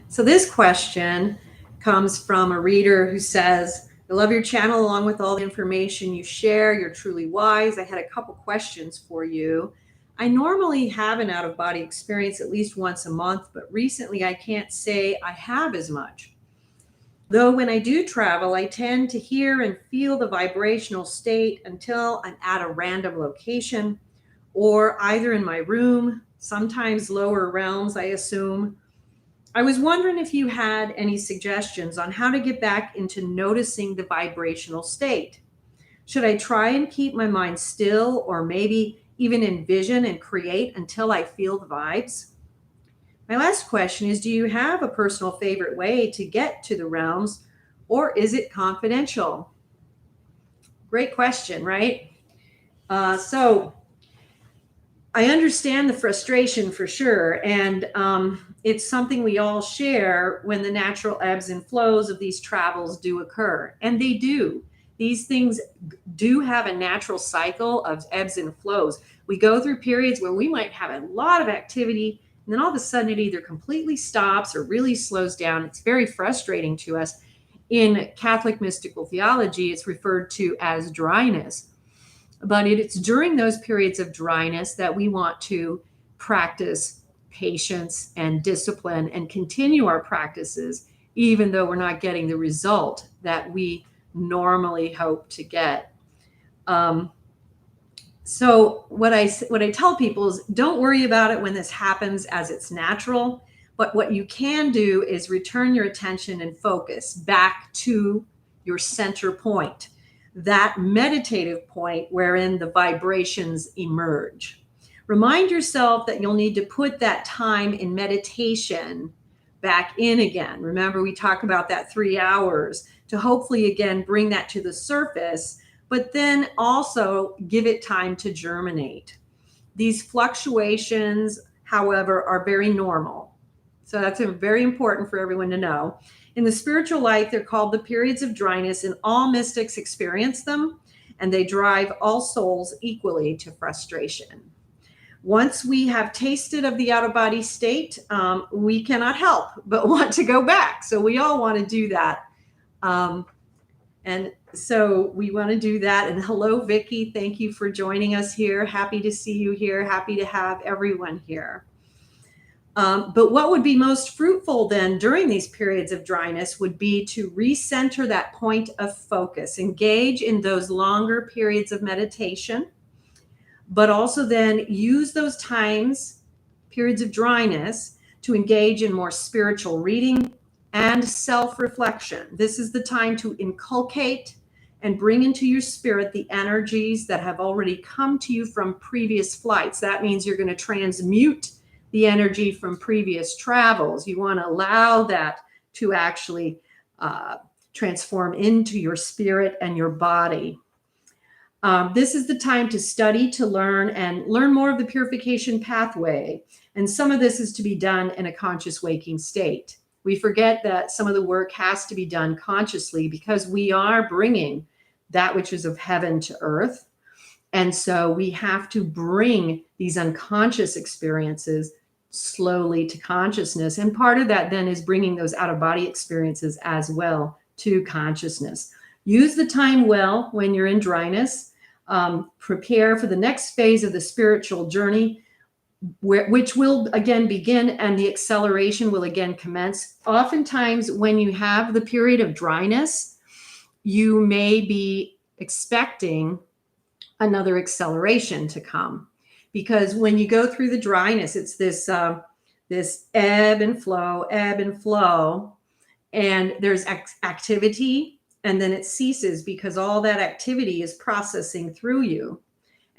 So this question comes from a reader who says, I love your channel along with all the information you share. You're truly wise. I had a couple questions for you. I normally have an out of body experience at least once a month, but recently I can't say I have as much. Though when I do travel, I tend to hear and feel the vibrational state until I'm at a random location or either in my room, sometimes lower realms, I assume. I was wondering if you had any suggestions on how to get back into noticing the vibrational state. Should I try and keep my mind still or maybe even envision and create until I feel the vibes? My last question is, do you have a personal favorite way to get to the realms or is it confidential? Great question, right? So I understand the frustration for sure. And it's something we all share when the natural ebbs and flows of these travels do occur. And they do. These things do have a natural cycle of ebbs and flows. We go through periods where we might have a lot of activity, and then all of a sudden it either completely stops or really slows down. It's very frustrating to us. In Catholic mystical theology, it's referred to as dryness. But it's during those periods of dryness that we want to practice patience and discipline and continue our practices, even though we're not getting the result that we normally hope to get. Um, so what I tell people is don't worry about it when this happens, as it's natural. But what you can do is return your attention and focus back to your center point, that meditative point wherein the vibrations emerge. Remind yourself that you'll need to put that time in meditation back in again. Remember, we talk about that 3 hours to hopefully again bring that to the surface, but then also give it time to germinate. These fluctuations, however, are very normal. So that's very important for everyone to know. In the spiritual life, they're called the periods of dryness, and all mystics experience them, and they drive all souls equally to frustration. Once we have tasted of the out of body state, we cannot help but want to go back. So we all want to do that. And so we want to do that. And hello, Vicki. Thank you for joining us here. Happy to see you here. Happy to have everyone here. But what would be most fruitful then during these periods of dryness would be to recenter that point of focus, engage in those longer periods of meditation, but also then use those times, periods of dryness, to engage in more spiritual reading and self-reflection. This is the time to inculcate and bring into your spirit the energies that have already come to you from previous flights. That means you're going to transmute the energy from previous travels. You want to allow that to actually transform into your spirit and your body. This is the time to study, to learn, and learn more of the purification pathway. And some of this is to be done in a conscious waking state. We forget that some of the work has to be done consciously because we are bringing that which is of heaven to earth. And so we have to bring these unconscious experiences slowly to consciousness. And part of that then is bringing those out of body experiences as well to consciousness. Use the time well when you're in dryness. Prepare for the next phase of the spiritual journey, which will again begin and the acceleration will again commence. Oftentimes when you have the period of dryness, you may be expecting another acceleration to come, because when you go through the dryness, it's this ebb and flow, and there's activity, and then it ceases because all that activity is processing through you.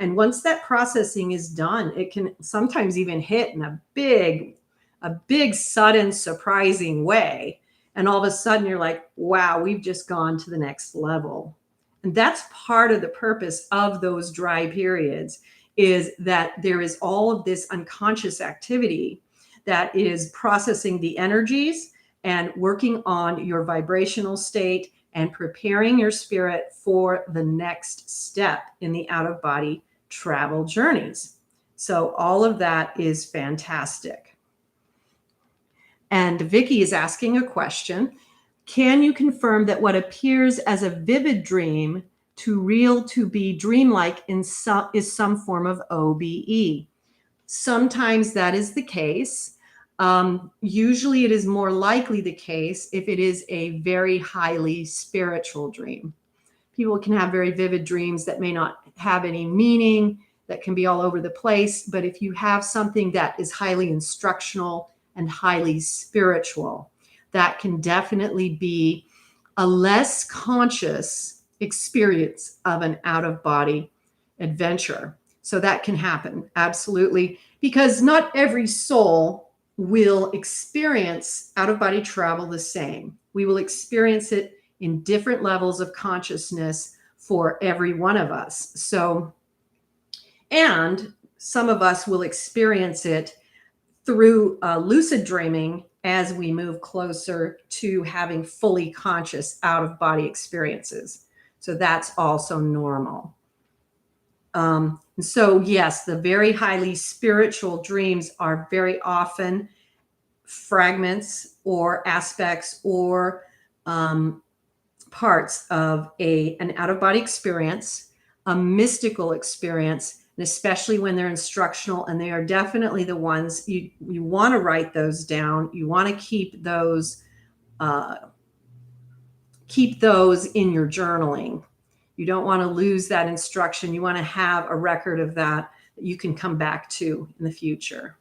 And once that processing is done, it can sometimes even hit in a big, sudden, surprising way. And all of a sudden you're like, wow, we've just gone to the next level. And that's part of the purpose of those dry periods, is that there is all of this unconscious activity that is processing the energies and working on your vibrational state and preparing your spirit for the next step in the out-of-body travel journeys. So all of that is fantastic. And Vicky is asking a question. Can you confirm that what appears as a vivid dream to real to be dreamlike is some form of OBE? Sometimes that is the case. Usually it is more likely the case if it is a very highly spiritual dream. People can have very vivid dreams that may not have any meaning, that can be all over the place. But if you have something that is highly instructional and highly spiritual, that can definitely be a less conscious experience of an out-of-body adventure. So that can happen, absolutely, because not every soul will experience out-of-body travel the same. We will experience it in different levels of consciousness for every one of us. So, and some of us will experience it through lucid dreaming as we move closer to having fully conscious out-of-body experiences. So that's also normal. So yes, the very highly spiritual dreams are very often fragments or aspects or parts of an out-of-body experience, a mystical experience, and especially when they're instructional, and they are definitely the ones you want to write those down. You want to keep those in your journaling. You don't want to lose that instruction. You want to have a record of that you can come back to in the future.